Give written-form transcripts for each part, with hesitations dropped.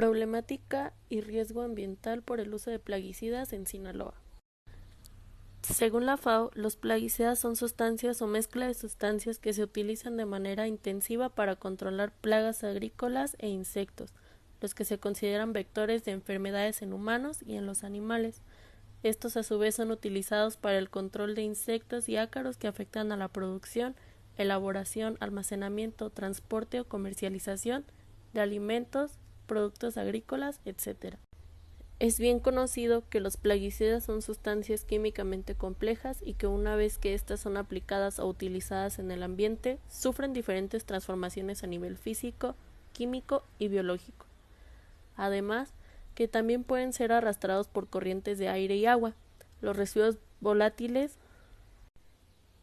Problemática y riesgo ambiental por el uso de plaguicidas en Sinaloa. Según la FAO, los plaguicidas son sustancias o mezcla de sustancias que se utilizan de manera intensiva para controlar plagas agrícolas e insectos, los que se consideran vectores de enfermedades en humanos y en los animales. Estos a su vez son utilizados para el control de insectos y ácaros que afectan a la producción, elaboración, almacenamiento, transporte o comercialización de alimentos, productos agrícolas, etc. Es bien conocido que los plaguicidas son sustancias químicamente complejas y que una vez que éstas son aplicadas o utilizadas en el ambiente, sufren diferentes transformaciones a nivel físico, químico y biológico. Además, que también pueden ser arrastrados por corrientes de aire y agua. Los residuos volátiles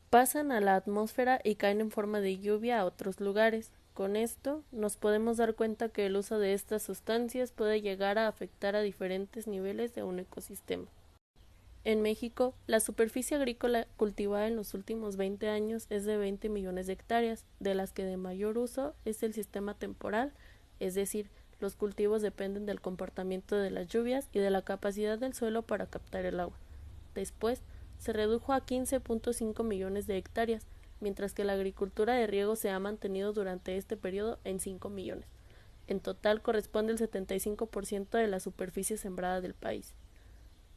pasan a la atmósfera y caen en forma de lluvia a otros lugares. Con esto, nos podemos dar cuenta que el uso de estas sustancias puede llegar a afectar a diferentes niveles de un ecosistema. En México, la superficie agrícola cultivada en los últimos 20 años es de 20 millones de hectáreas, de las que de mayor uso es el sistema temporal, es decir, los cultivos dependen del comportamiento de las lluvias y de la capacidad del suelo para captar el agua. Después, se redujo a 15.5 millones de hectáreas, mientras que la agricultura de riego se ha mantenido durante este periodo en 5 millones. En total corresponde el 75% de la superficie sembrada del país.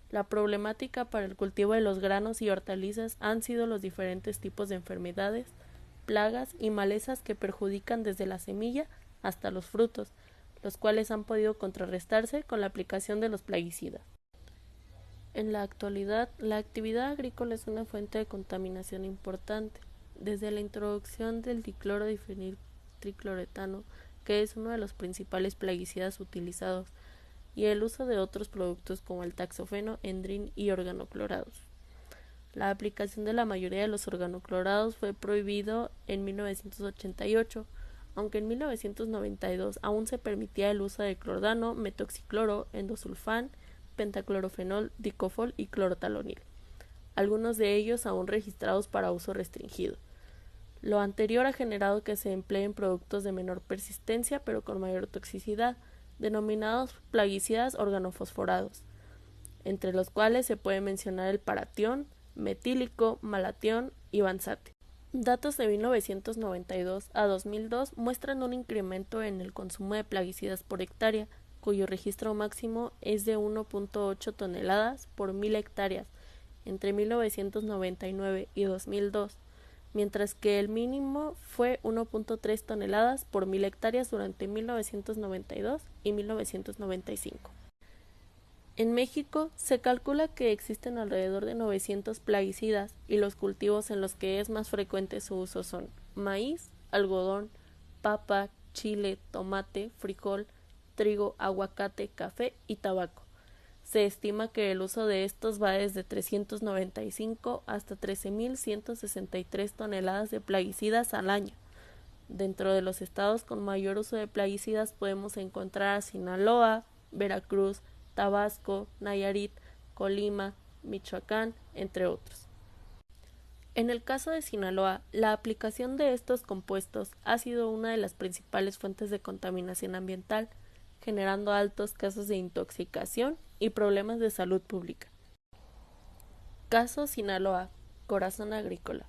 La problemática para el cultivo de los granos y hortalizas han sido los diferentes tipos de enfermedades, plagas y malezas que perjudican desde la semilla hasta los frutos, los cuales han podido contrarrestarse con la aplicación de los plaguicidas. En la actualidad, la actividad agrícola es una fuente de contaminación importante, desde la introducción del diclorodifeniltricloretano, que es uno de los principales plaguicidas utilizados, y el uso de otros productos como el taxofeno, endrin y organoclorados. La aplicación de la mayoría de los organoclorados fue prohibido en 1988, aunque en 1992 aún se permitía el uso de clordano, metoxicloro, endosulfán, pentaclorofenol, dicofol y clorotalonil, algunos de ellos aún registrados para uso restringido. Lo anterior ha generado que se empleen productos de menor persistencia pero con mayor toxicidad, denominados plaguicidas organofosforados, entre los cuales se puede mencionar el paratión, metílico, malatión y banzate. Datos de 1992 a 2002 muestran un incremento en el consumo de plaguicidas por hectárea, cuyo registro máximo es de 1.8 toneladas por 1000 hectáreas entre 1999 y 2002, mientras que el mínimo fue 1.3 toneladas por 1000 hectáreas durante 1992 y 1995. En México se calcula que existen alrededor de 900 plaguicidas y los cultivos en los que es más frecuente su uso son maíz, algodón, papa, chile, tomate, frijol, trigo, aguacate, café y tabaco. Se estima que el uso de estos va desde 395 hasta 13.163 toneladas de plaguicidas al año. Dentro de los estados con mayor uso de plaguicidas podemos encontrar a Sinaloa, Veracruz, Tabasco, Nayarit, Colima, Michoacán, entre otros. En el caso de Sinaloa, la aplicación de estos compuestos ha sido una de las principales fuentes de contaminación ambiental, generando altos casos de intoxicación y problemas de salud pública. Caso Sinaloa, corazón agrícola.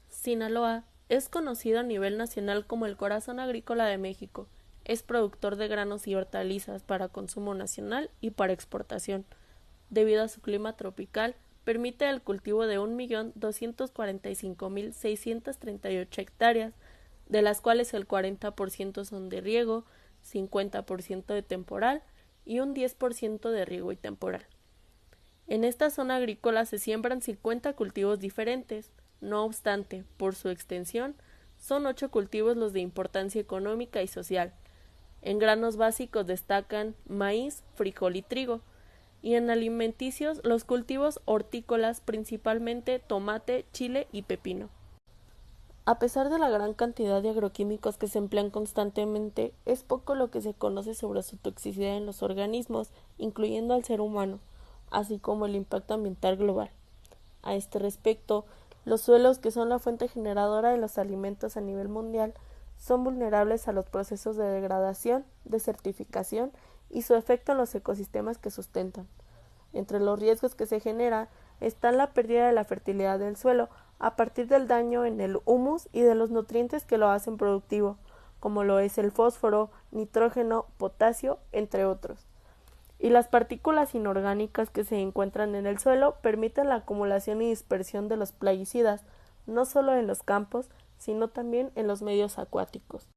Sinaloa es conocido a nivel nacional como el corazón agrícola de México. Es productor de granos y hortalizas para consumo nacional y para exportación. Debido a su clima tropical, permite el cultivo de 1.245.638 hectáreas, de las cuales el 40% son de riego, 50% de temporal y un 10% de riego y temporal. En esta zona agrícola se siembran 50 cultivos diferentes. No obstante, por su extensión, son 8 cultivos los de importancia económica y social. En granos básicos destacan maíz, frijol y trigo, y en alimenticios los cultivos hortícolas, principalmente tomate, chile y pepino. A pesar de la gran cantidad de agroquímicos que se emplean constantemente, es poco lo que se conoce sobre su toxicidad en los organismos, incluyendo al ser humano, así como el impacto ambiental global. A este respecto, los suelos, que son la fuente generadora de los alimentos a nivel mundial, son vulnerables a los procesos de degradación, desertificación y su efecto en los ecosistemas que sustentan. Entre los riesgos que se generan están la pérdida de la fertilidad del suelo a partir del daño en el humus y de los nutrientes que lo hacen productivo, como lo es el fósforo, nitrógeno, potasio, entre otros. Y las partículas inorgánicas que se encuentran en el suelo permiten la acumulación y dispersión de los plaguicidas, no solo en los campos, sino también en los medios acuáticos.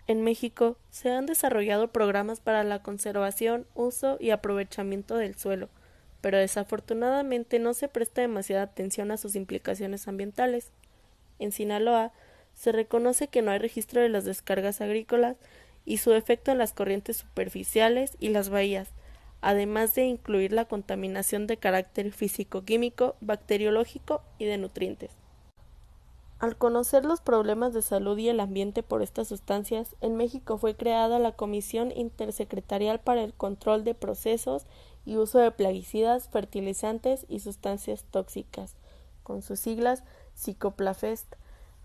En México se han desarrollado programas para la conservación, uso y aprovechamiento del suelo, pero desafortunadamente no se presta demasiada atención a sus implicaciones ambientales. En Sinaloa se reconoce que no hay registro de las descargas agrícolas y su efecto en las corrientes superficiales y las bahías, además de incluir la contaminación de carácter físico-químico, bacteriológico y de nutrientes. Al conocer los problemas de salud y el ambiente por estas sustancias, en México fue creada la Comisión Intersecretarial para el Control de Procesos y Uso de Plaguicidas, Fertilizantes y Sustancias Tóxicas, con sus siglas Psicoplafest,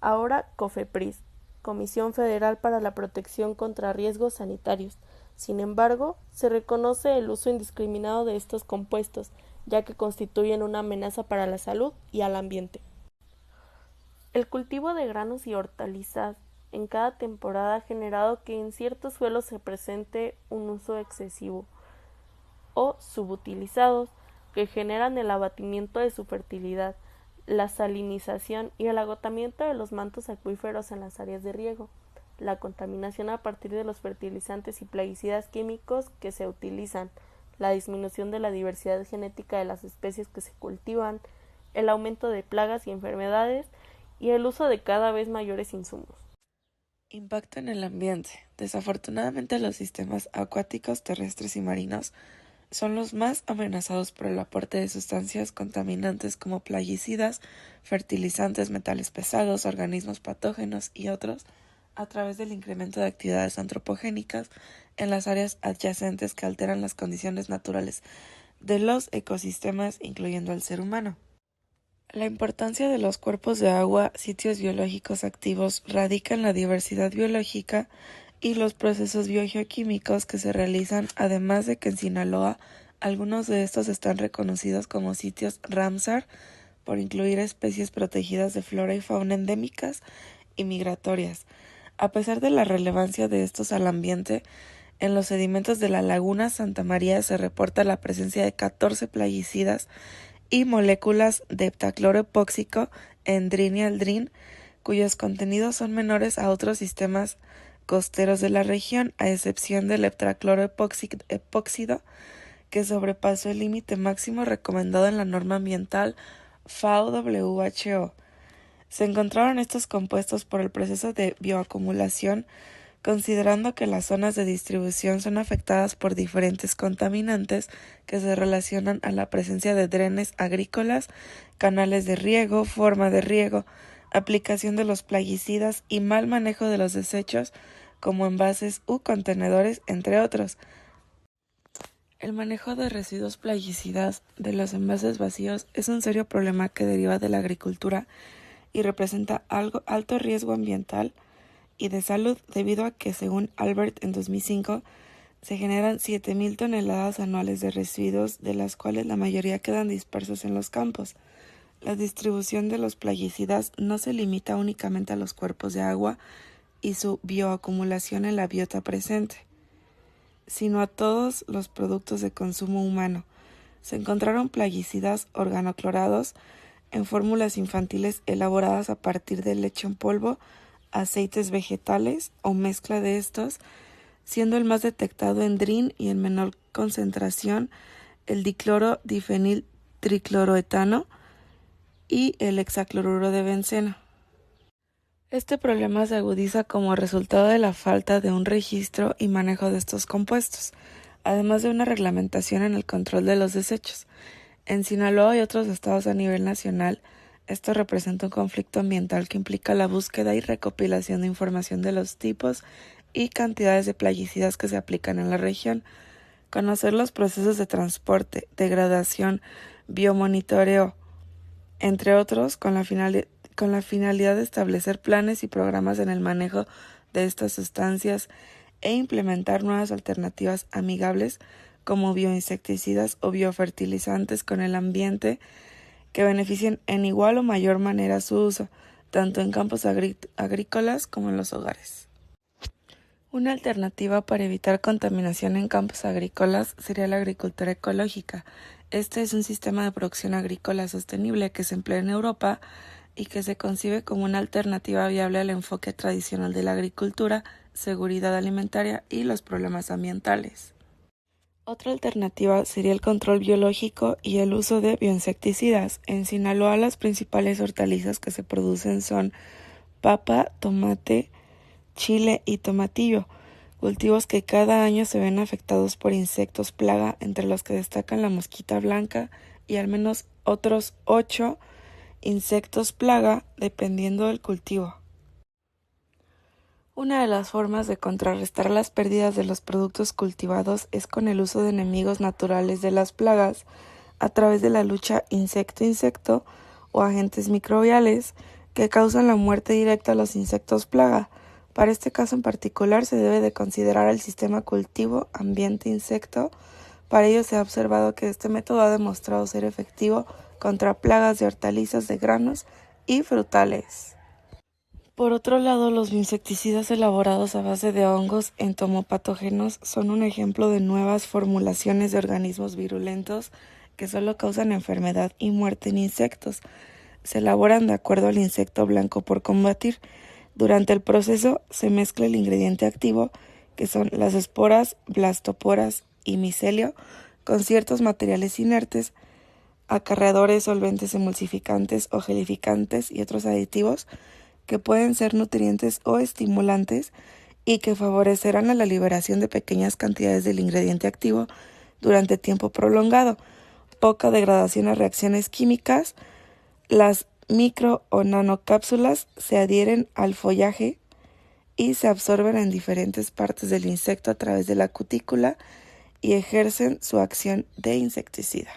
ahora COFEPRIS, Comisión Federal para la Protección contra Riesgos Sanitarios. Sin embargo, se reconoce el uso indiscriminado de estos compuestos, ya que constituyen una amenaza para la salud y al ambiente. El cultivo de granos y hortalizas en cada temporada ha generado que en ciertos suelos se presente un uso excesivo o subutilizados que generan el abatimiento de su fertilidad, la salinización y el agotamiento de los mantos acuíferos en las áreas de riego, la contaminación a partir de los fertilizantes y plaguicidas químicos que se utilizan, la disminución de la diversidad genética de las especies que se cultivan, el aumento de plagas y enfermedades y el uso de cada vez mayores insumos. Impacto en el ambiente. Desafortunadamente, los sistemas acuáticos, terrestres y marinos son los más amenazados por el aporte de sustancias contaminantes como plaguicidas, fertilizantes, metales pesados, organismos patógenos y otros, a través del incremento de actividades antropogénicas en las áreas adyacentes que alteran las condiciones naturales de los ecosistemas, incluyendo al ser humano. La importancia de los cuerpos de agua, sitios biológicos activos, radica en la diversidad biológica y los procesos biogeoquímicos que se realizan, además de que en Sinaloa algunos de estos están reconocidos como sitios Ramsar por incluir especies protegidas de flora y fauna endémicas y migratorias. A pesar de la relevancia de estos al ambiente, en los sedimentos de la laguna Santa María se reporta la presencia de 14 plaguicidas y moléculas de heptacloroepóxico, endrin y aldrin, cuyos contenidos son menores a otros sistemas costeros de la región, a excepción del heptacloroepóxido, que sobrepasó el límite máximo recomendado en la norma ambiental FAO-WHO. Se encontraron estos compuestos por el proceso de bioacumulación, considerando que las zonas de distribución son afectadas por diferentes contaminantes que se relacionan a la presencia de drenes agrícolas, canales de riego, forma de riego, aplicación de los plaguicidas y mal manejo de los desechos como envases u contenedores, entre otros. El manejo de residuos plaguicidas de los envases vacíos es un serio problema que deriva de la agricultura y representa alto riesgo ambiental y de salud, debido a que, según Albert en 2005, se generan 7.000 toneladas anuales de residuos, de las cuales la mayoría quedan dispersos en los campos. La distribución de los plaguicidas no se limita únicamente a los cuerpos de agua y su bioacumulación en la biota presente, sino a todos los productos de consumo humano. Se encontraron plaguicidas organoclorados en fórmulas infantiles elaboradas a partir de leche en polvo, aceites vegetales o mezcla de estos, siendo el más detectado endrin y en menor concentración el dicloro-difenil tricloroetano y el hexacloruro de benceno. Este problema se agudiza como resultado de la falta de un registro y manejo de estos compuestos, además de una reglamentación en el control de los desechos. En Sinaloa y otros estados a nivel nacional, esto representa un conflicto ambiental que implica la búsqueda y recopilación de información de los tipos y cantidades de plaguicidas que se aplican en la región, conocer los procesos de transporte, degradación, biomonitoreo, entre otros, con la con la finalidad de establecer planes y programas en el manejo de estas sustancias e implementar nuevas alternativas amigables como bioinsecticidas o biofertilizantes con el ambiente que beneficien en igual o mayor manera su uso, tanto en campos agrícolas como en los hogares. Una alternativa para evitar contaminación en campos agrícolas sería la agricultura ecológica. Este es un sistema de producción agrícola sostenible que se emplea en Europa y que se concibe como una alternativa viable al enfoque tradicional de la agricultura, seguridad alimentaria y los problemas ambientales. Otra alternativa sería el control biológico y el uso de bioinsecticidas. En Sinaloa, las principales hortalizas que se producen son papa, tomate, chile y tomatillo, cultivos que cada año se ven afectados por insectos plaga, entre los que destacan la mosquita blanca y al menos otros 8 insectos plaga dependiendo del cultivo. Una de las formas de contrarrestar las pérdidas de los productos cultivados es con el uso de enemigos naturales de las plagas a través de la lucha insecto-insecto o agentes microbiales que causan la muerte directa a los insectos plaga. Para este caso en particular se debe de considerar el sistema cultivo-ambiente-insecto. Para ello se ha observado que este método ha demostrado ser efectivo contra plagas de hortalizas de granos y frutales. Por otro lado, los insecticidas elaborados a base de hongos entomopatógenos son un ejemplo de nuevas formulaciones de organismos virulentos que solo causan enfermedad y muerte en insectos. Se elaboran de acuerdo al insecto blanco por combatir. Durante el proceso se mezcla el ingrediente activo, que son las esporas, blastoporas y micelio, con ciertos materiales inertes, acarreadores, solventes emulsificantes o gelificantes y otros aditivos que pueden ser nutrientes o estimulantes y que favorecerán a la liberación de pequeñas cantidades del ingrediente activo durante tiempo prolongado, poca degradación a reacciones químicas. Las micro o nanocápsulas se adhieren al follaje y se absorben en diferentes partes del insecto a través de la cutícula y ejercen su acción de insecticida.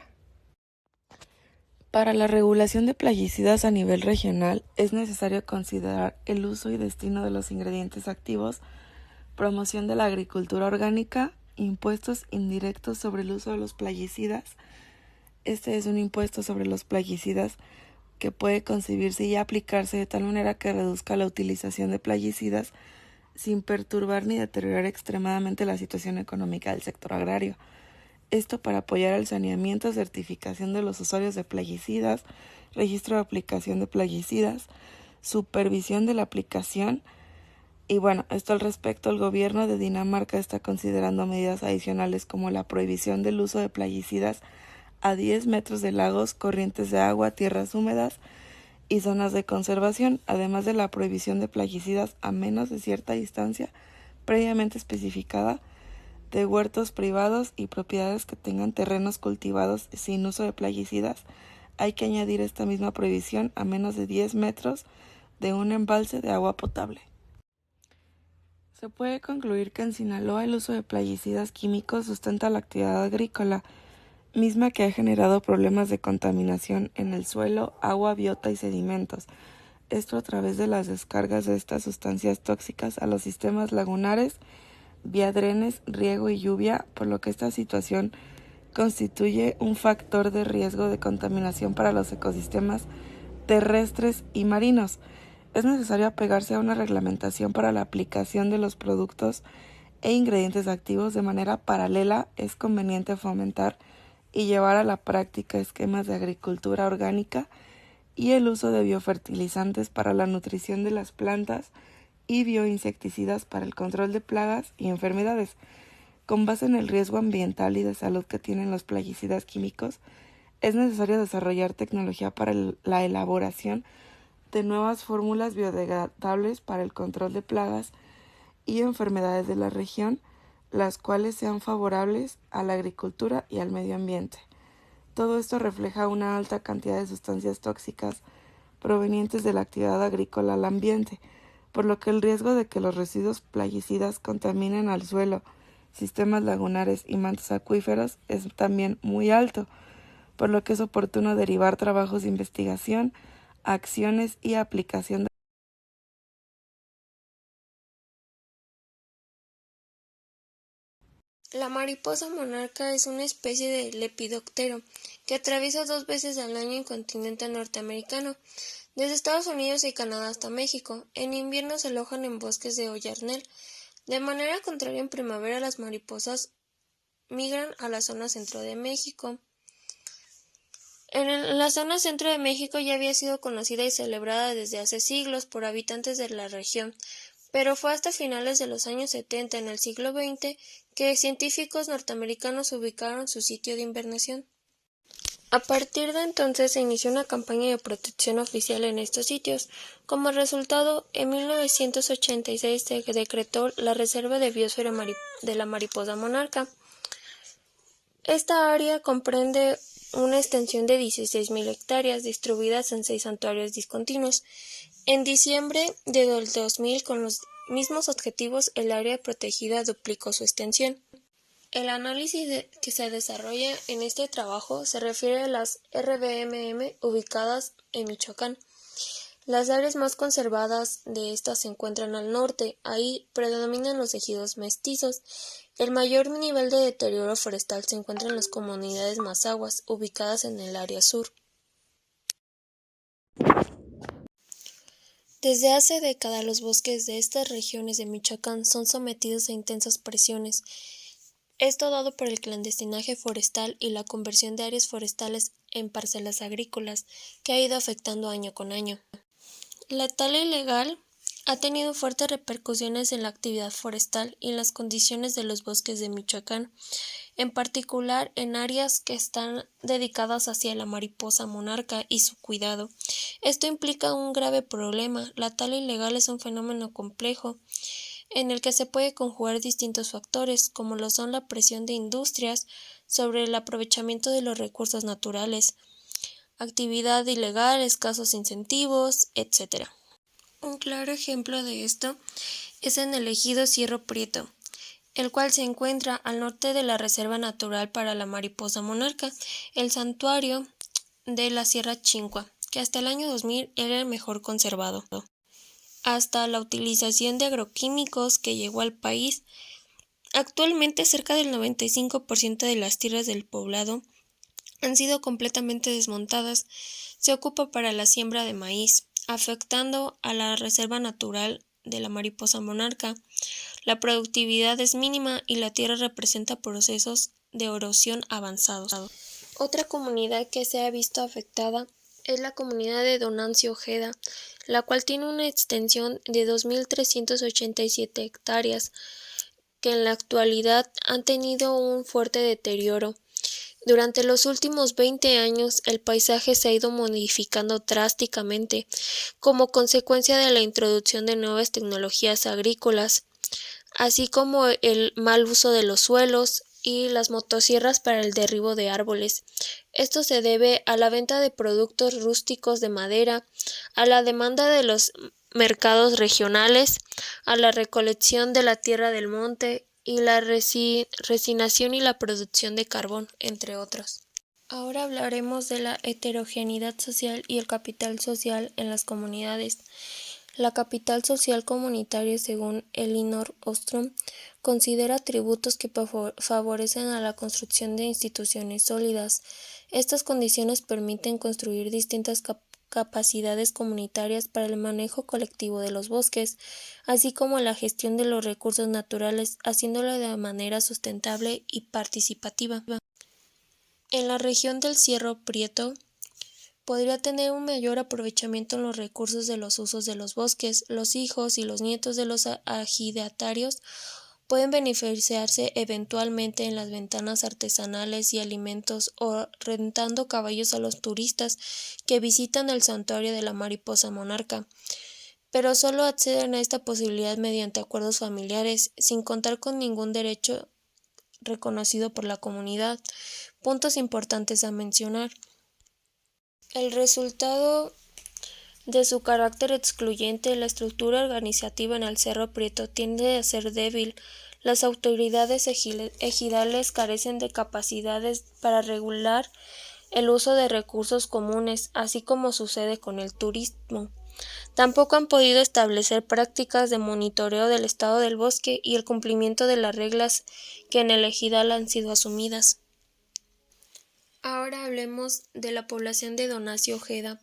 Para la regulación de plaguicidas a nivel regional es necesario considerar el uso y destino de los ingredientes activos, promoción de la agricultura orgánica, impuestos indirectos sobre el uso de los plaguicidas. Este es un impuesto sobre los plaguicidas que puede concebirse y aplicarse de tal manera que reduzca la utilización de plaguicidas sin perturbar ni deteriorar extremadamente la situación económica del sector agrario. Esto para apoyar el saneamiento, certificación de los usuarios de plaguicidas, registro de aplicación de plaguicidas, supervisión de la aplicación. Y esto al respecto, el gobierno de Dinamarca está considerando medidas adicionales como la prohibición del uso de plaguicidas a 10 metros de lagos, corrientes de agua, tierras húmedas y zonas de conservación, además de la prohibición de plaguicidas a menos de cierta distancia previamente especificada de huertos privados y propiedades que tengan terrenos cultivados sin uso de plaguicidas. Hay que añadir esta misma prohibición a menos de 10 metros de un embalse de agua potable. Se puede concluir que en Sinaloa el uso de plaguicidas químicos sustenta la actividad agrícola, misma que ha generado problemas de contaminación en el suelo, agua, biota y sedimentos. Esto a través de las descargas de estas sustancias tóxicas a los sistemas lagunares, vía drenes, riego y lluvia, por lo que esta situación constituye un factor de riesgo de contaminación para los ecosistemas terrestres y marinos. Es necesario apegarse a una reglamentación para la aplicación de los productos e ingredientes activos de manera paralela. Es conveniente fomentar y llevar a la práctica esquemas de agricultura orgánica y el uso de biofertilizantes para la nutrición de las plantas y bioinsecticidas para el control de plagas y enfermedades. Con base en el riesgo ambiental y de salud que tienen los plaguicidas químicos, es necesario desarrollar tecnología para la elaboración de nuevas fórmulas biodegradables para el control de plagas y enfermedades de la región, las cuales sean favorables a la agricultura y al medio ambiente. Todo esto refleja una alta cantidad de sustancias tóxicas provenientes de la actividad agrícola al ambiente, por lo que el riesgo de que los residuos plaguicidas contaminen al suelo, sistemas lagunares y mantos acuíferos es también muy alto, por lo que es oportuno derivar trabajos de investigación acciones y aplicación de La mariposa monarca es una especie de lepidóptero que atraviesa 2 veces al año el continente norteamericano, desde Estados Unidos y Canadá hasta México. En invierno se alojan en bosques de oyarnel. De manera contraria, en primavera las mariposas migran a la zona centro de México. La zona centro de México ya había sido conocida y celebrada desde hace siglos por habitantes de la región, pero fue hasta finales de los años 70 en el siglo XX que científicos norteamericanos ubicaron su sitio de invernación. A partir de entonces se inició una campaña de protección oficial en estos sitios. Como resultado, en 1986 se decretó la Reserva de Biosfera de la Mariposa Monarca. Esta área comprende una extensión de 16.000 hectáreas distribuidas en 6 santuarios discontinuos. En diciembre de 2000, con los mismos objetivos, el área protegida duplicó su extensión. El análisis que se desarrolla en este trabajo se refiere a las RBMM ubicadas en Michoacán. Las áreas más conservadas de estas se encuentran al norte. Ahí predominan los ejidos mestizos. El mayor nivel de deterioro forestal se encuentra en las comunidades mazahuas, ubicadas en el área sur. Desde hace décadas los bosques de estas regiones de Michoacán son sometidos a intensas presiones. Esto dado por el clandestinaje forestal y la conversión de áreas forestales en parcelas agrícolas, que ha ido afectando año con año. La tala ilegal ha tenido fuertes repercusiones en la actividad forestal y en las condiciones de los bosques de Michoacán, en particular en áreas que están dedicadas hacia la mariposa monarca y su cuidado. Esto implica un grave problema. La tala ilegal es un fenómeno complejo en el que se puede conjugar distintos factores, como lo son la presión de industrias sobre el aprovechamiento de los recursos naturales, actividad ilegal, escasos incentivos, etc. Un claro ejemplo de esto es en el ejido Cerro Prieto, el cual se encuentra al norte de la Reserva Natural para la Mariposa Monarca, el santuario de la Sierra Chincua, que hasta el año 2000 era el mejor conservado. Hasta la utilización de agroquímicos que llegó al país. Actualmente cerca del 95% de las tierras del poblado han sido completamente desmontadas. Se ocupa para la siembra de maíz, afectando a la reserva natural de la mariposa monarca. La productividad es mínima y la tierra representa procesos de erosión avanzados. Otra comunidad que se ha visto afectada es la comunidad de Donancio Ojeda, la cual tiene una extensión de 2.387 hectáreas, que en la actualidad han tenido un fuerte deterioro. Durante los últimos 20 años, el paisaje se ha ido modificando drásticamente como consecuencia de la introducción de nuevas tecnologías agrícolas, así como el mal uso de los suelos y las motosierras para el derribo de árboles. Esto se debe a la venta de productos rústicos de madera, a la demanda de los mercados regionales, a la recolección de la tierra del monte y la resinación y la producción de carbón, entre otros. Ahora hablaremos de la heterogeneidad social y el capital social en las comunidades. La capital social comunitaria, según Elinor Ostrom, considera atributos que favorecen a la construcción de instituciones sólidas. Estas condiciones permiten construir distintas capacidades comunitarias para el manejo colectivo de los bosques, así como la gestión de los recursos naturales, haciéndolo de manera sustentable y participativa. En la región del Cerro Prieto, podría tener un mayor aprovechamiento en los recursos de los usos de los bosques. Los hijos y los nietos de los ejidatarios pueden beneficiarse eventualmente en las ventanas artesanales y alimentos o rentando caballos a los turistas que visitan el santuario de la mariposa monarca, pero solo acceden a esta posibilidad mediante acuerdos familiares, sin contar con ningún derecho reconocido por la comunidad. Puntos importantes a mencionar. El resultado de su carácter excluyente, la estructura organizativa en el Cerro Prieto tiende a ser débil. Las autoridades ejidales carecen de capacidades para regular el uso de recursos comunes, así como sucede con el turismo. Tampoco han podido establecer prácticas de monitoreo del estado del bosque y el cumplimiento de las reglas que en el ejidal han sido asumidas. Ahora hablemos de la población de Donacio Ojeda.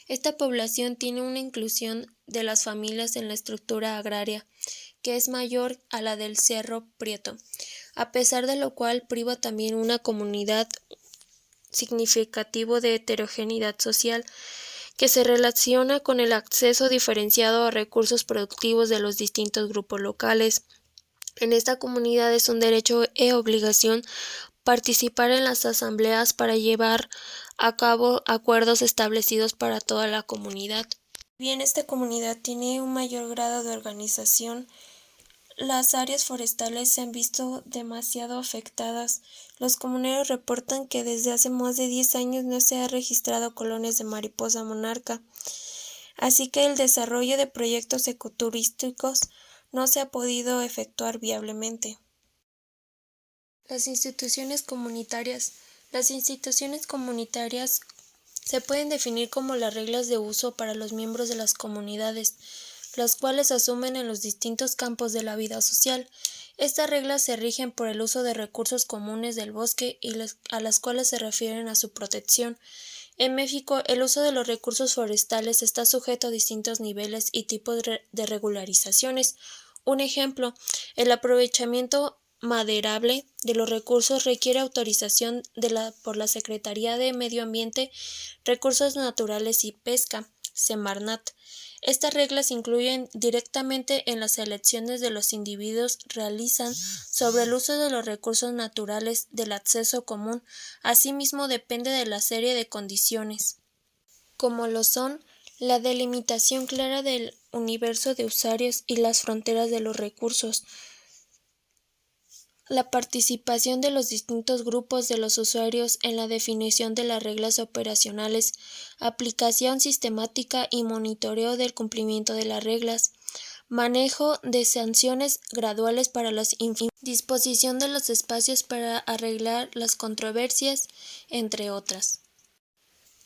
Esta población tiene una inclusión de las familias en la estructura agraria, que es mayor a la del Cerro Prieto, a pesar de lo cual priva también una comunidad significativo de heterogeneidad social, que se relaciona con el acceso diferenciado a recursos productivos de los distintos grupos locales. En esta comunidad es un derecho e obligación participar en las asambleas para llevar a cabo acuerdos establecidos para toda la comunidad. Bien, esta comunidad tiene un mayor grado de organización. Las áreas forestales se han visto demasiado afectadas. Los comuneros reportan que desde hace más de 10 años no se ha registrado colonias de mariposa monarca, así que el desarrollo de proyectos ecoturísticos no se ha podido efectuar viablemente. Las instituciones comunitarias. Las instituciones comunitarias se pueden definir como las reglas de uso para los miembros de las comunidades, las cuales asumen en los distintos campos de la vida social. Estas reglas se rigen por el uso de recursos comunes del bosque y a las cuales se refieren a su protección. En México, el uso de los recursos forestales está sujeto a distintos niveles y tipos de regularizaciones. Un ejemplo, el aprovechamiento maderable de los recursos requiere autorización por la Secretaría de Medio Ambiente, Recursos Naturales y Pesca, Semarnat. Estas reglas incluyen directamente en las elecciones de los individuos realizan sobre el uso de los recursos naturales del acceso común. Asimismo, depende de la serie de condiciones, como lo son la delimitación clara del universo de usuarios y las fronteras de los recursos, la participación de los distintos grupos de los usuarios en la definición de las reglas operacionales, aplicación sistemática y monitoreo del cumplimiento de las reglas, manejo de sanciones graduales para las disposición de los espacios para arreglar las controversias, entre otras.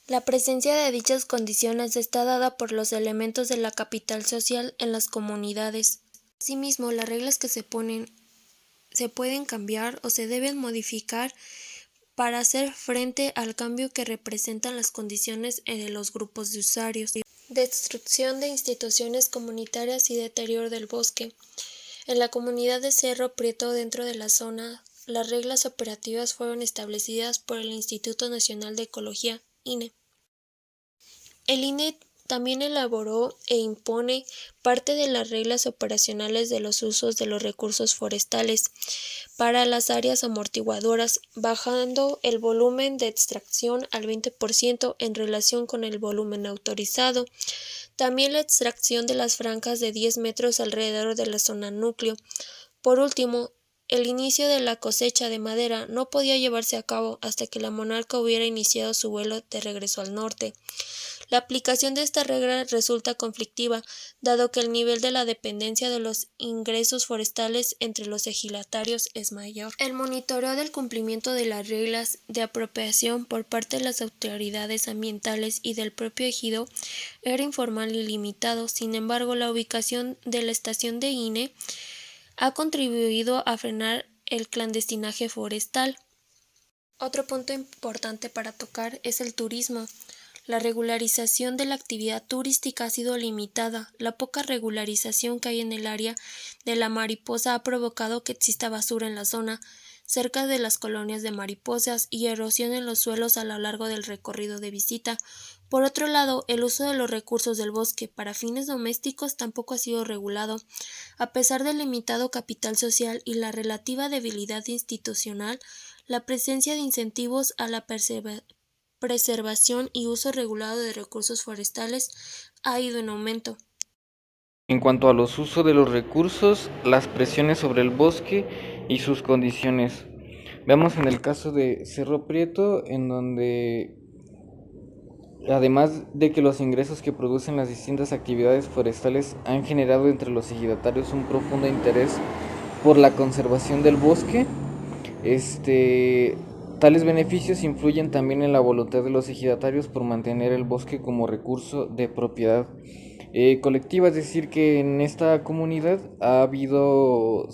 La presencia de dichas condiciones está dada por los elementos de la capital social en las comunidades. Asimismo, las reglas que se pueden cambiar o se deben modificar para hacer frente al cambio que representan las condiciones de los grupos de usuarios. Destrucción de instituciones comunitarias y deterioro del bosque. En la comunidad de Cerro Prieto, dentro de la zona, las reglas operativas fueron establecidas por el Instituto Nacional de Ecología, INE. El INE también elaboró e impone parte de las reglas operacionales de los usos de los recursos forestales para las áreas amortiguadoras, bajando el volumen de extracción al 20% en relación con el volumen autorizado. También la extracción de las franjas de 10 metros alrededor de la zona núcleo. Por último, el inicio de la cosecha de madera no podía llevarse a cabo hasta que la monarca hubiera iniciado su vuelo de regreso al norte. La aplicación de esta regla resulta conflictiva, dado que el nivel de la dependencia de los ingresos forestales entre los ejidatarios es mayor. El monitoreo del cumplimiento de las reglas de apropiación por parte de las autoridades ambientales y del propio ejido era informal y limitado. Sin embargo, la ubicación de la estación de INE ha contribuido a frenar el clandestinaje forestal. Otro punto importante para tocar es el turismo. La regularización de la actividad turística ha sido limitada. La poca regularización que hay en el área de la mariposa ha provocado que exista basura en la zona, cerca de las colonias de mariposas y erosión en los suelos a lo largo del recorrido de visita. Por otro lado, el uso de los recursos del bosque para fines domésticos tampoco ha sido regulado. A pesar del limitado capital social y la relativa debilidad institucional, la presencia de incentivos a la preservación y uso regulado de recursos forestales ha ido en aumento. En cuanto a los usos de los recursos, las presiones sobre el bosque y sus condiciones. Veamos en el caso de Cerro Prieto, en donde además de que los ingresos que producen las distintas actividades forestales han generado entre los ejidatarios un profundo interés por la conservación del bosque, Tales beneficios influyen también en la voluntad de los ejidatarios por mantener el bosque como recurso de propiedad colectiva, es decir, que en esta comunidad ha habido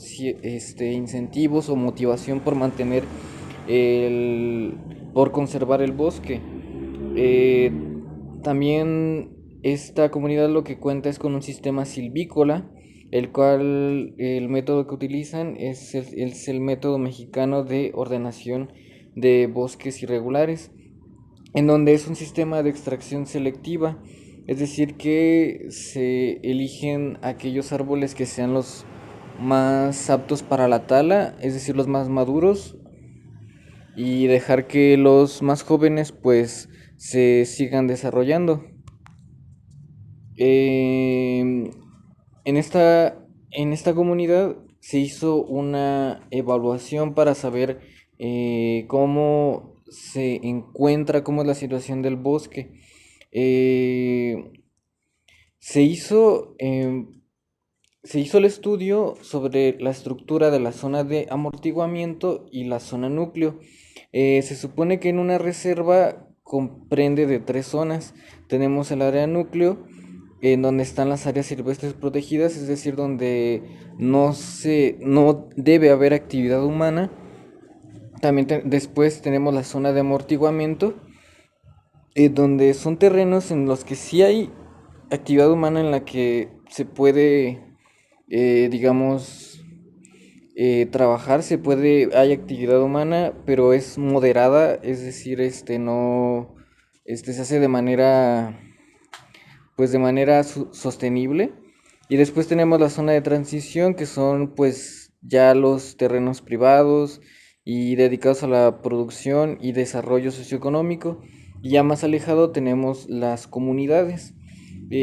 incentivos o motivación por mantener el, por conservar el bosque. Eh, También esta comunidad lo que cuenta es con un sistema silvícola, el cual el método que utilizan es el método mexicano de ordenación de bosques irregulares, en donde es un sistema de extracción selectiva, es decir, que se eligen aquellos árboles que sean los más aptos para la tala, es decir, los más maduros, y dejar que los más jóvenes pues se sigan desarrollando. Eh, en esta comunidad se hizo una evaluación para saber cómo se encuentra, cómo es la situación del bosque. Eh, se hizo, eh, Se hizo el estudio sobre la estructura de la zona de amortiguamiento y la zona núcleo. Se supone que en una reserva comprende de tres zonas. Tenemos el área núcleo, en donde están las áreas silvestres protegidas, es decir, donde no debe haber actividad humana. También después tenemos la zona de amortiguamiento, donde son terrenos en los que sí hay actividad humana en la que se puede, digamos, trabajar, hay actividad humana, pero es moderada, es decir, no, se hace de manera, pues de manera sostenible. Y después tenemos la zona de transición, que son pues ya los terrenos privados y dedicados a la producción y desarrollo socioeconómico. Y ya más alejado tenemos las comunidades.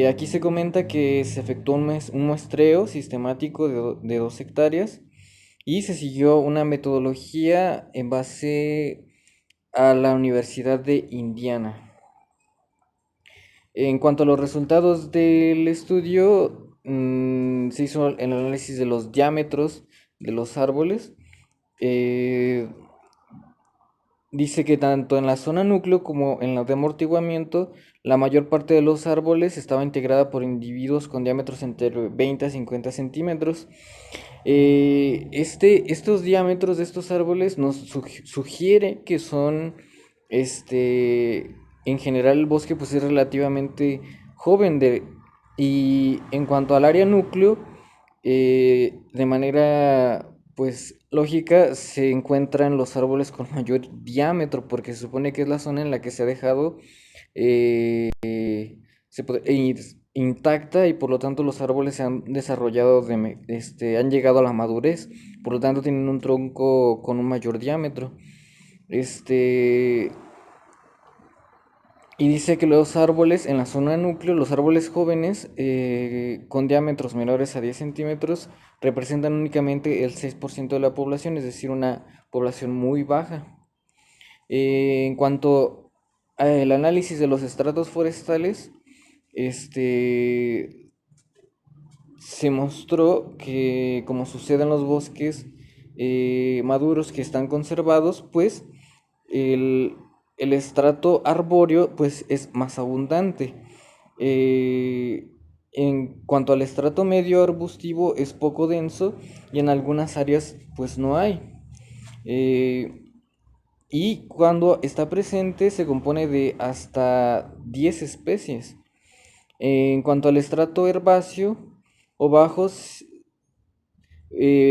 Aquí se comenta que se efectuó un muestreo sistemático de 2 hectáreas y se siguió una metodología en base a la Universidad de Indiana. En cuanto a los resultados del estudio, se hizo el análisis de los diámetros de los árboles. Eh, Dice que tanto en la zona núcleo como en la de amortiguamiento, la mayor parte de los árboles estaba integrada por individuos con diámetros entre 20 a 50 centímetros. Estos diámetros de estos árboles nos sugiere que son, en general el bosque pues es relativamente joven y en cuanto al área núcleo, de manera pues lógica se encuentran los árboles con mayor diámetro porque se supone que es la zona en la que se ha dejado eh, intacta y por lo tanto los árboles se han desarrollado, han llegado a la madurez, por lo tanto tienen un tronco con un mayor diámetro. Este, y dice que los árboles en la zona núcleo, los árboles jóvenes con diámetros menores a 10 centímetros, representan únicamente el 6% de la población, es decir, una población muy baja. En cuanto al análisis de los estratos forestales, este, se mostró que, como sucede en los bosques maduros que están conservados, pues el, el estrato arbóreo pues es más abundante. En cuanto al estrato medio arbustivo es poco denso y en algunas áreas pues no hay. Eh, y cuando está presente se compone de hasta 10 especies. En cuanto al estrato herbáceo o bajos,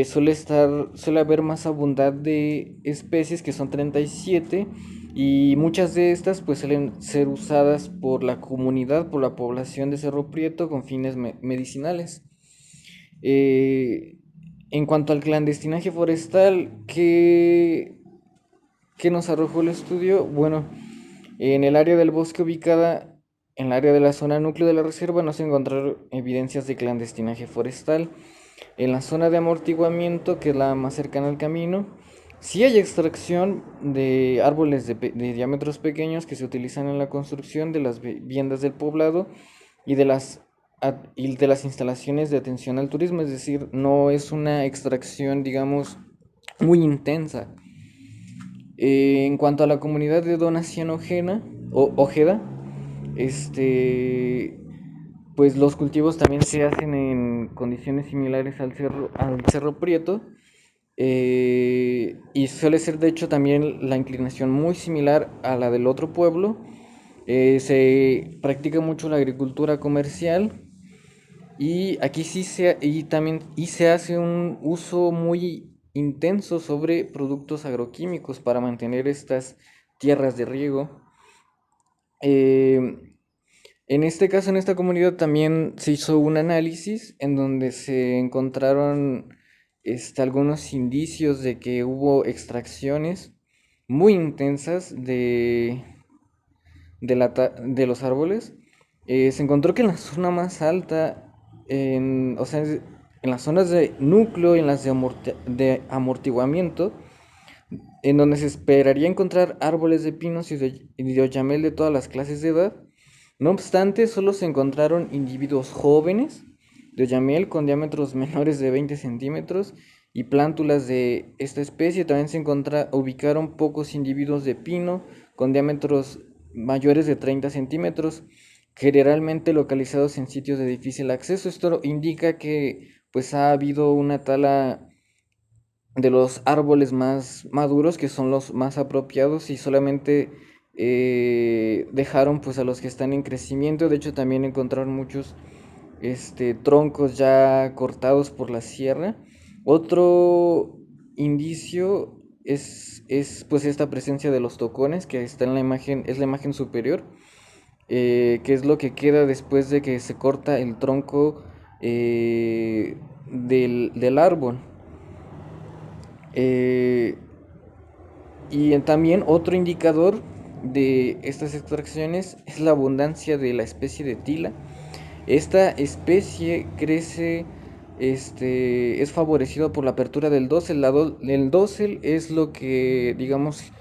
suele haber más abundad de especies que son 37 y muchas de estas pues suelen ser usadas por la comunidad, por la población de Cerro Prieto con fines medicinales. Eh, en cuanto al clandestinaje forestal, ¿qué nos arrojó el estudio? Bueno, en el área del bosque ubicada en el área de la zona núcleo de la reserva no se encontraron evidencias de clandestinaje forestal. En la zona de amortiguamiento, que es la más cercana al camino, sí hay extracción de árboles de diámetros pequeños que se utilizan en la construcción de las viviendas del poblado y y de las instalaciones de atención al turismo, es decir, no es una extracción, digamos, muy intensa. En cuanto a la comunidad de Donación Ojeda, este, pues los cultivos también se hacen en condiciones similares al Cerro Prieto, y suele ser de hecho también la inclinación muy similar a la del otro pueblo. Se practica mucho la agricultura comercial y aquí se hace un uso muy intenso sobre productos agroquímicos para mantener estas tierras de riego. Eh, en este caso, en esta comunidad también se hizo un análisis en donde se encontraron algunos indicios de que hubo extracciones muy intensas de los árboles. Se encontró que en la zona más alta, o sea, en las zonas de núcleo y en las de amortiguamiento, en donde se esperaría encontrar árboles de pinos y de oyamel de todas las clases de edad. No obstante, solo se encontraron individuos jóvenes de oyamel con diámetros menores de 20 centímetros y plántulas de esta especie. También ubicaron pocos individuos de pino con diámetros mayores de 30 centímetros, generalmente localizados en sitios de difícil acceso. Esto indica que pues ha habido una tala de los árboles más maduros, que son los más apropiados, y solamente dejaron pues a los que están en crecimiento. De hecho, también encontraron muchos troncos ya cortados por la sierra. Otro indicio es pues esta presencia de los tocones que está en la imagen, es la imagen superior, que es lo que queda después de que se corta el tronco del árbol. Eh, y también otro indicador de estas extracciones es la abundancia de la especie de tila. Esta especie crece, es favorecido por la apertura del dosel. El dosel es lo que, digamos,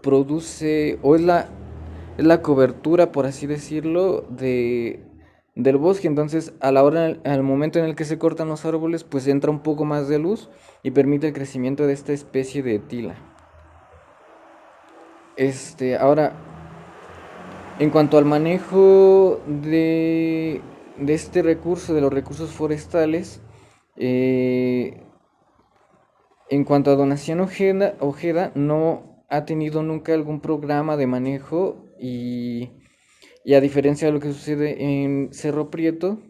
produce, o es la cobertura, por así decirlo, del bosque. Entonces, al momento en el que se cortan los árboles, pues entra un poco más de luz y permite el crecimiento de esta especie de tila. Ahora, en cuanto al manejo de este recurso, de los recursos forestales, eh, en cuanto a Donación Ojeda no ha tenido nunca algún programa de manejo, y a diferencia de lo que sucede en Cerro Prieto,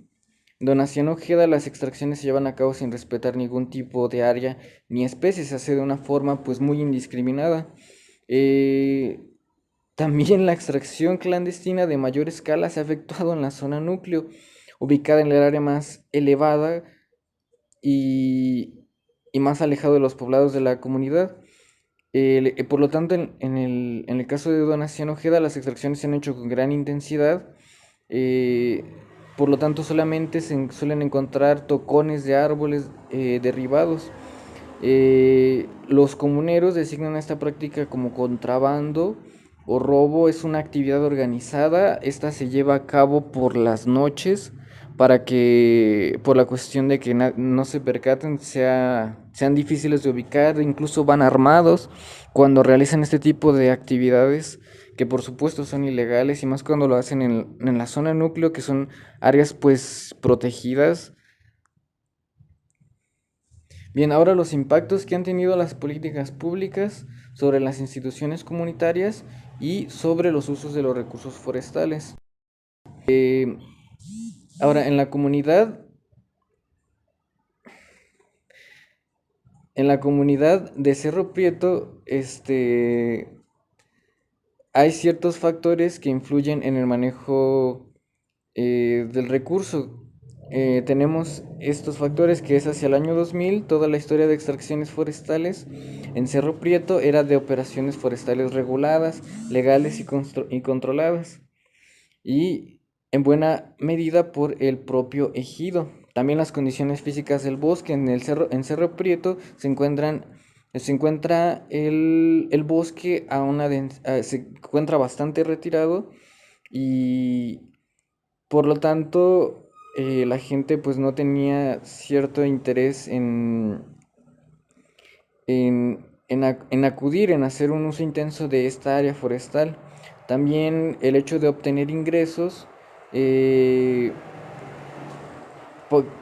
Donación Ojeda, las extracciones se llevan a cabo sin respetar ningún tipo de área ni especie. Se hace de una forma pues muy indiscriminada. Eh, También la extracción clandestina de mayor escala se ha efectuado en la zona núcleo, ubicada en el área más elevada y, y más alejado de los poblados de la comunidad. Por lo tanto, en el caso de Donación Ojeda, las extracciones se han hecho con gran intensidad. eh, por lo tanto, solamente suelen encontrar tocones de árboles derribados. Los comuneros designan esta práctica como contrabando o robo. Es una actividad organizada. Esta se lleva a cabo por las noches para que, por la cuestión de que no se percaten, sean difíciles de ubicar. Incluso van armados cuando realizan este tipo de actividades, que por supuesto son ilegales, y más cuando lo hacen en la zona núcleo, que son áreas pues protegidas. Bien, ahora los impactos que han tenido las políticas públicas sobre las instituciones comunitarias y sobre los usos de los recursos forestales. Eh, Ahora, en la comunidad de Cerro Prieto, hay ciertos factores que influyen en el manejo del recurso. Tenemos estos factores, que es hacia el año 2000, toda la historia de extracciones forestales en Cerro Prieto era de operaciones forestales reguladas, legales y controladas, y en buena medida por el propio ejido. También las condiciones físicas del bosque en Cerro Prieto se encuentra el bosque se encuentra bastante retirado, y por lo tanto, la gente pues no tenía cierto interés en en acudir, en hacer un uso intenso de esta área forestal. También el hecho de obtener ingresos eh,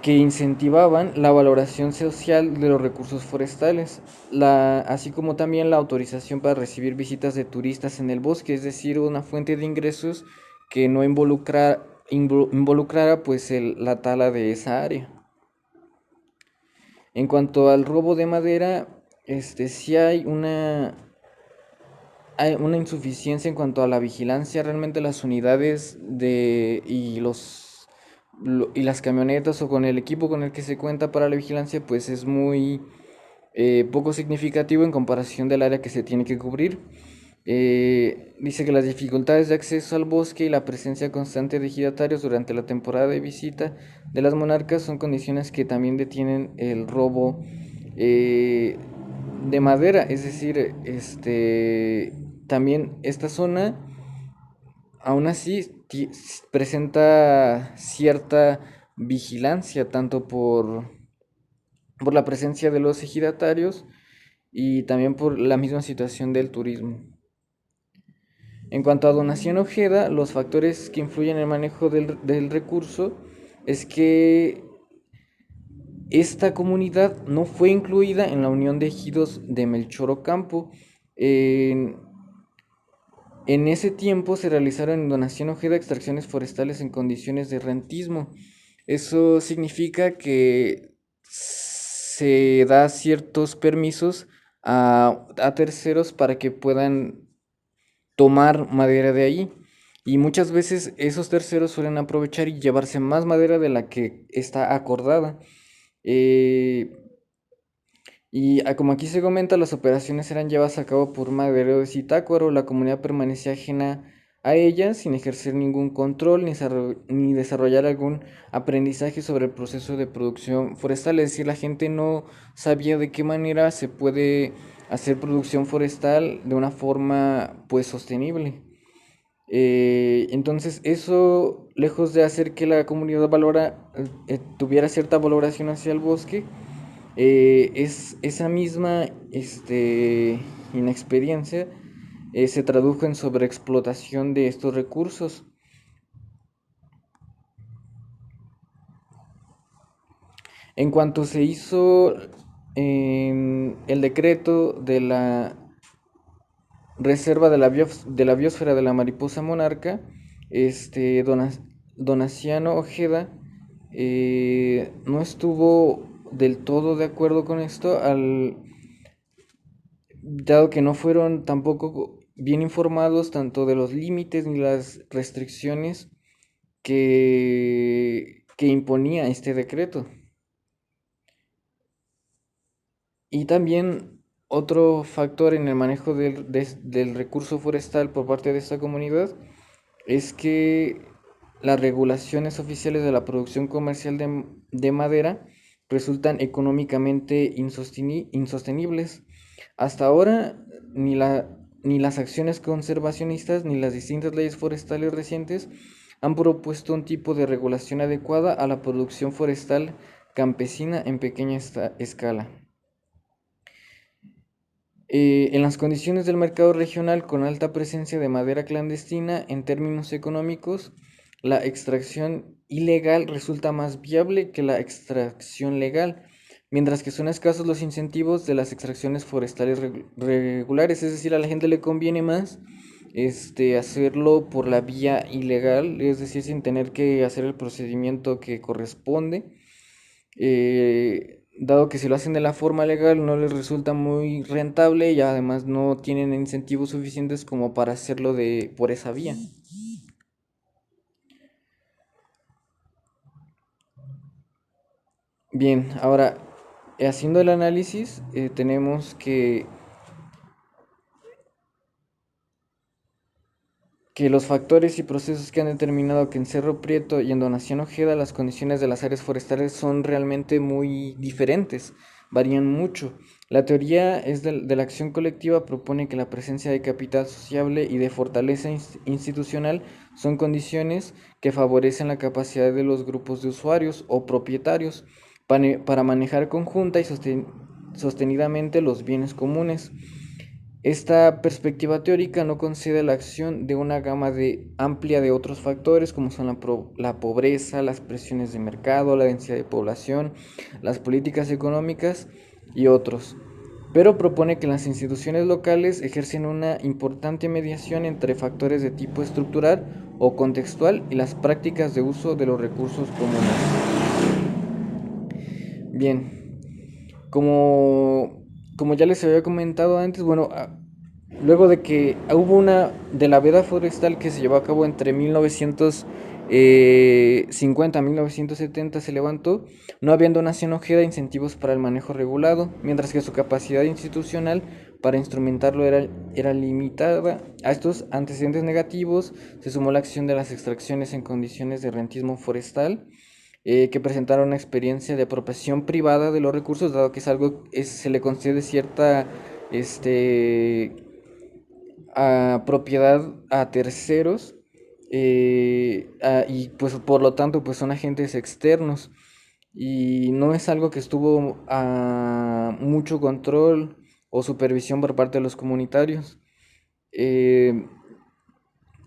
que incentivaban la valoración social de los recursos forestales, así como también la autorización para recibir visitas de turistas en el bosque, es decir, una fuente de ingresos que no involucrara pues la tala de esa área. En cuanto al robo de madera, sí hay una insuficiencia en cuanto a la vigilancia. Realmente las unidades y las camionetas o con el equipo con el que se cuenta para la vigilancia pues es muy poco significativo en comparación del área que se tiene que cubrir. Dice que las dificultades de acceso al bosque y la presencia constante de ejidatarios durante la temporada de visita de las monarcas son condiciones que también detienen el robo eh, de madera. Es decir, también esta zona aún así presenta cierta vigilancia tanto por la presencia de los ejidatarios y también por la misma situación del turismo. En cuanto a Donación Ojeda, los factores que influyen en el manejo del recurso es que esta comunidad no fue incluida en la Unión de Ejidos de Melchor Ocampo. En, en ese tiempo se realizaron en Donación Ojeda extracciones forestales en condiciones de rentismo. Eso significa que se da ciertos permisos a terceros para que puedan tomar madera de ahí. Y muchas veces esos terceros suelen aprovechar y llevarse más madera de la que está acordada. Eh, como aquí se comenta, las operaciones eran llevadas a cabo por Madero de Zitácuaro. La comunidad permanecía ajena a ellas, sin ejercer ningún control ni desarrollar algún aprendizaje sobre el proceso de producción forestal. Es decir, la gente no sabía de qué manera se puede hacer producción forestal de una forma pues sostenible. Entonces eso, lejos de hacer que la comunidad tuviera cierta valoración hacia el bosque, es esa misma inexperiencia se tradujo en sobreexplotación de estos recursos. En cuanto se hizo el decreto de la reserva de la biosfera de la mariposa monarca, este Donaciano Ojeda no estuvo del todo de acuerdo con esto, dado que no fueron tampoco bien informados tanto de los límites ni las restricciones que imponía este decreto. Y también otro factor en el manejo del recurso forestal por parte de esta comunidad es que las regulaciones oficiales de la producción comercial de madera resultan económicamente insostenibles. Hasta ahora, ni las acciones conservacionistas ni las distintas leyes forestales recientes han propuesto un tipo de regulación adecuada a la producción forestal campesina en pequeña escala. En las condiciones del mercado regional con alta presencia de madera clandestina, en términos económicos, la extracción ilegal resulta más viable que la extracción legal, mientras que son escasos los incentivos de las extracciones forestales regulares, es decir, a la gente le conviene más hacerlo por la vía ilegal, es decir, sin tener que hacer el procedimiento que corresponde. Dado que si lo hacen de la forma legal no les resulta muy rentable y además no tienen incentivos suficientes como para hacerlo por esa vía. Bien, ahora haciendo el análisis tenemos que los factores y procesos que han determinado que en Cerro Prieto y en Donación Ojeda las condiciones de las áreas forestales son realmente muy diferentes, varían mucho. La teoría de la acción colectiva propone que la presencia de capital sociable y de fortaleza institucional son condiciones que favorecen la capacidad de los grupos de usuarios o propietarios para manejar conjunta sostenidamente los bienes comunes. Esta perspectiva teórica no concede la acción de una gama amplia de otros factores como son la pobreza, las presiones de mercado, la densidad de población, las políticas económicas y otros, pero propone que las instituciones locales ejercen una importante mediación entre factores de tipo estructural o contextual y las prácticas de uso de los recursos comunes. Bien, como ya les había comentado antes, bueno, luego de que hubo de la veda forestal que se llevó a cabo entre 1950 y 1970 se levantó, no habiendo Nación Ojeda incentivos para el manejo regulado, mientras que su capacidad institucional para instrumentarlo era limitada. A estos antecedentes negativos se sumó la acción de las extracciones en condiciones de rentismo forestal, que presentaron una experiencia de apropiación privada de los recursos, dado que se le concede cierta este, propiedad a terceros, y pues por lo tanto pues son agentes externos y no es algo que estuvo a mucho control o supervisión por parte de los comunitarios. Eh,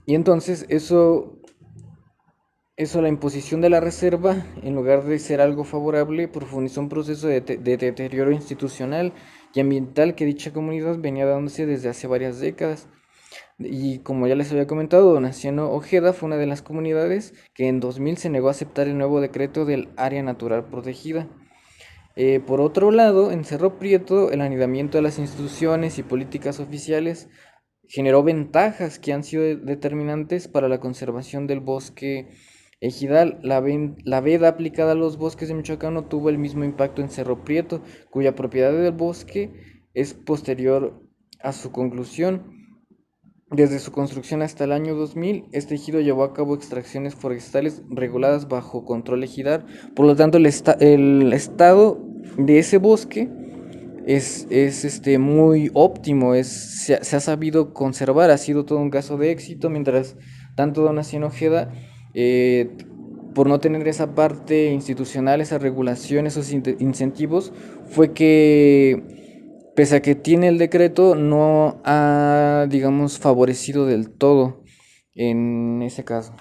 y entonces eso, la imposición de la reserva, en lugar de ser algo favorable, profundizó un proceso de deterioro institucional y ambiental que dicha comunidad venía dándose desde hace varias décadas. Y como ya les había comentado, Donaciano Ojeda fue una de las comunidades que en 2000 se negó a aceptar el nuevo decreto del área natural protegida. Por otro lado, en Cerro Prieto, el anidamiento de las instituciones y políticas oficiales generó ventajas que han sido determinantes para la conservación del bosque ejidal. La veda aplicada a los bosques de Michoacán no tuvo el mismo impacto en Cerro Prieto, cuya propiedad del bosque es posterior a su conclusión. Desde su construcción hasta el año 2000, este ejido llevó a cabo extracciones forestales reguladas bajo control ejidal. Por lo tanto, el estado de ese bosque es muy óptimo, se ha sabido conservar, ha sido todo un caso de éxito, mientras tanto Donación Ojeda, eh, por no tener esa parte institucional, esa regulación, esos incentivos, fue que, pese a que tiene el decreto, no ha, digamos, favorecido del todo en ese caso.